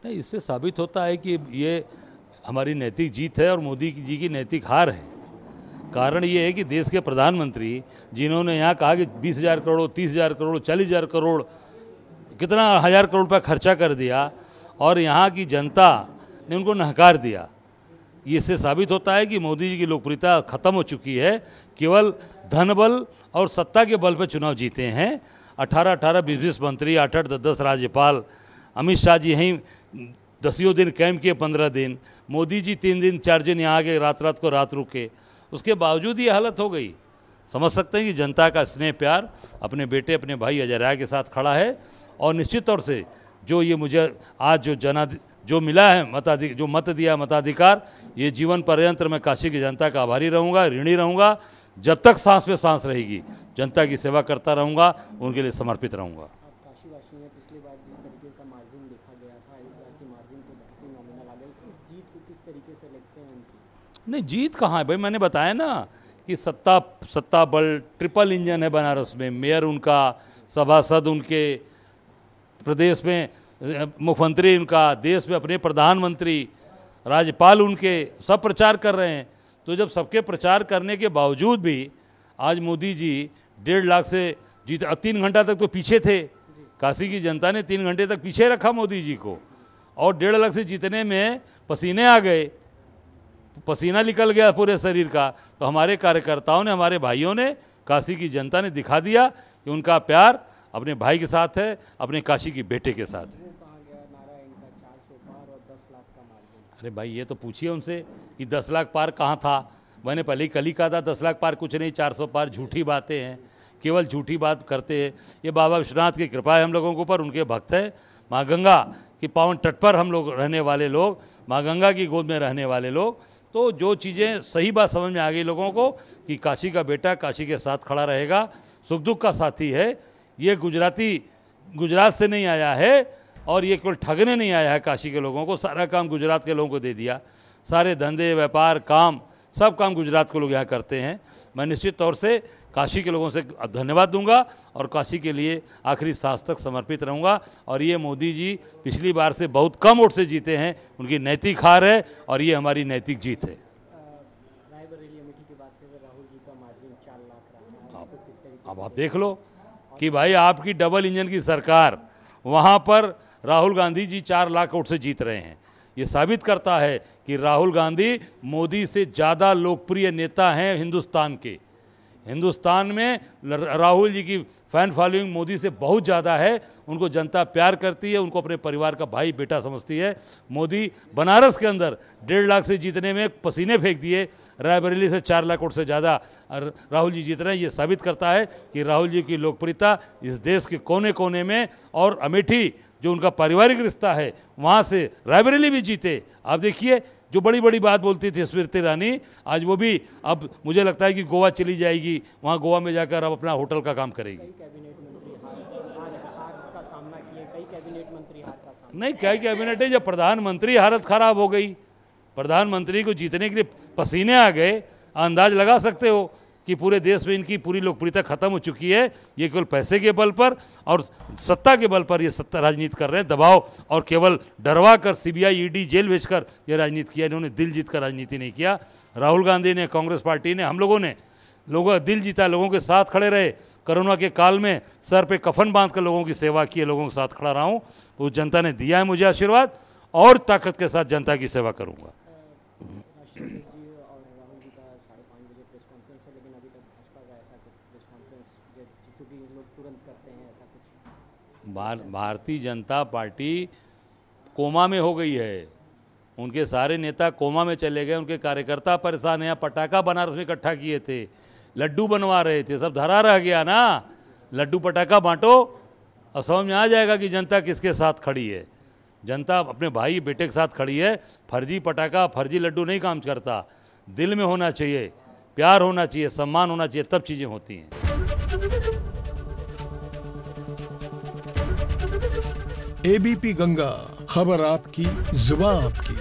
नहीं, इससे साबित होता है कि ये हमारी नैतिक जीत है और मोदी जी की नैतिक हार है। कारण ये है कि देश के प्रधानमंत्री जिन्होंने यहाँ कहा कि 20,000 करोड़, 30,000 करोड़, 40,000 करोड़, कितना 1,000 करोड़ रुपया खर्चा कर दिया और यहाँ की जनता ने उनको नहकार दिया। इससे साबित होता है कि मोदी जी की लोकप्रियता खत्म हो चुकी है। केवल धन बल और सत्ता के बल पर चुनाव जीते हैं। 18-18, 20-20 मंत्री, 8-8, 10-10 राज्यपाल, अमित शाह जी यहीं 10 दिन कैंप किए, 15 दिन, मोदी जी 3 दिन 4 दिन यहाँ आ गए, रात को रात रुके, उसके बावजूद ये हालत हो गई। समझ सकते हैं कि जनता का स्नेह प्यार अपने बेटे, अपने भाई अजय राय के साथ खड़ा है। और निश्चित तौर से जो ये मुझे आज जो मिला है जो मत दिया मताधिकार, ये जीवन पर्यंत मैं काशी की जनता का आभारी रहूँगा, ऋणी रहूँगा। जब तक सांस पे सांस रहेगी जनता की सेवा करता रहूँगा, उनके लिए समर्पित रहूँगा। काशीवासी में पिछली बार जिस तरीके का मार्जिन देखा गया था, इस बार की मार्जिन तो बहुत ही नॉमिनल आ गई। इस जीत को किस तरीके से लगते हैं उनकी? नहीं, जीत कहाँ है भाई, मैंने बताया ना कि सत्ता बल ट्रिपल इंजन है बनारस में। मेयर उनका, सभासद उनके, प्रदेश में मुख्यमंत्री उनका, देश में अपने प्रधानमंत्री, राज्यपाल उनके, सब प्रचार कर रहे हैं। तो जब सबके प्रचार करने के बावजूद भी आज मोदी जी 1.5 लाख से जीत, 3 घंटा तक तो पीछे थे। काशी की जनता ने 3 घंटे तक पीछे रखा मोदी जी को, और 1.5 लाख से जीतने में पसीने आ गए, पसीना निकल गया पूरे शरीर का। तो हमारे कार्यकर्ताओं ने, हमारे भाइयों ने, काशी की जनता ने दिखा दिया कि उनका प्यार अपने भाई के साथ है, अपने काशी की बेटे के साथ है। अरे भाई, ये तो पूछिए उनसे कि 10 लाख पार कहाँ था। मैंने पहले ही कल ही कहा था 10 लाख पार कुछ नहीं, 400 पार झूठी बातें हैं, केवल झूठी बात करते हैं। ये बाबा विश्वनाथ की कृपा है हम लोगों के ऊपर, उनके भक्त है। माँ गंगा की पावन तट पर हम लोग रहने वाले लोग, माँ गंगा की गोद में रहने वाले लोग, तो जो चीज़ें सही बात समझ में आ गई लोगों को कि काशी का बेटा काशी के साथ खड़ा रहेगा, सुख दुख का साथी है। ये गुजरात से नहीं आया है और ये केवल ठगने नहीं आया है काशी के लोगों को। सारा काम गुजरात के लोगों को दे दिया, सारे धंधे, व्यापार, काम, सब काम गुजरात के लोग यहाँ करते हैं। मैं निश्चित तौर से काशी के लोगों से धन्यवाद दूंगा और काशी के लिए आखिरी सांस तक समर्पित रहूंगा। और ये मोदी जी पिछली बार से बहुत कम वोट से जीते हैं, उनकी नैतिक हार है और ये हमारी नैतिक जीत है। रायबरेली अमेठी की बात करें, राहुल जी का मार्जिन 4 लाख रहा है, तो किस तरीके? अब आप देख लो कि भाई आपकी डबल इंजन की सरकार, वहाँ पर राहुल गांधी जी 4 लाख वोट से जीत रहे हैं। ये साबित करता है कि राहुल गांधी मोदी से ज़्यादा लोकप्रिय नेता हैं हिंदुस्तान के। हिंदुस्तान में राहुल जी की फैन फॉलोइंग मोदी से बहुत ज़्यादा है। उनको जनता प्यार करती है, उनको अपने परिवार का भाई बेटा समझती है। मोदी बनारस के अंदर 1.5 लाख से जीतने में पसीने फेंक दिए, रायबरेली से 4 लाख वोट से ज़्यादा राहुल जी जीत रहे हैं। ये साबित करता है कि राहुल जी की लोकप्रियता इस देश के कोने कोने में, और अमेठी जो उनका पारिवारिक रिश्ता है, वहाँ से रायबरेली भी जीते। आप देखिए, जो बड़ी बड़ी बात बोलती थी स्मृति ईरानी, आज वो भी, अब मुझे लगता है कि गोवा चली जाएगी, वहाँ गोवा में जाकर अब अपना होटल का काम करेगी। कई कैबिनेट मंत्री हार का सामना किए, कई कैबिनेट मंत्री हार का सामना। नहीं, क्या कैबिनेट है, जब प्रधानमंत्री हालत खराब हो गई, प्रधानमंत्री को जीतने के लिए पसीने आ गए, अंदाज लगा सकते हो कि पूरे देश में इनकी पूरी लोकप्रियता खत्म हो चुकी है। ये केवल पैसे के बल पर और सत्ता के बल पर ये सत्ता राजनीति कर रहे हैं, दबाव और केवल डरवा कर, सीबीआई ईडी जेल भेजकर ये राजनीति किया। इन्होंने दिल जीत कर राजनीति नहीं किया। राहुल गांधी ने, कांग्रेस पार्टी ने, हम लोगों ने लोगों का दिल जीता, लोगों के साथ खड़े रहे। कोरोना के काल में सर पे कफन बांध कर लोगों की सेवा की है, लोगों के साथ खड़ा रहा हूँ। तो जनता ने दिया है मुझे आशीर्वाद, और ताकत के साथ जनता की सेवा करूँगा। भारतीय जनता पार्टी कोमा में हो गई है, उनके सारे नेता कोमा में चले गए, उनके कार्यकर्ता परेशान हैं। पटाखा बनारस में इकट्ठा किए थे, लड्डू बनवा रहे थे, सब धरा रह गया ना। लड्डू पटाखा बांटो और समझ में आ जाएगा कि जनता किसके साथ खड़ी है। जनता अपने भाई बेटे के साथ खड़ी है। फर्जी पटाखा, फर्जी लड्डू नहीं काम करता। दिल में होना चाहिए, प्यार होना चाहिए, सम्मान होना चाहिए, तब चीज़ें होती हैं। एबीपी गंगा, खबर आपकी, जुबान आपकी।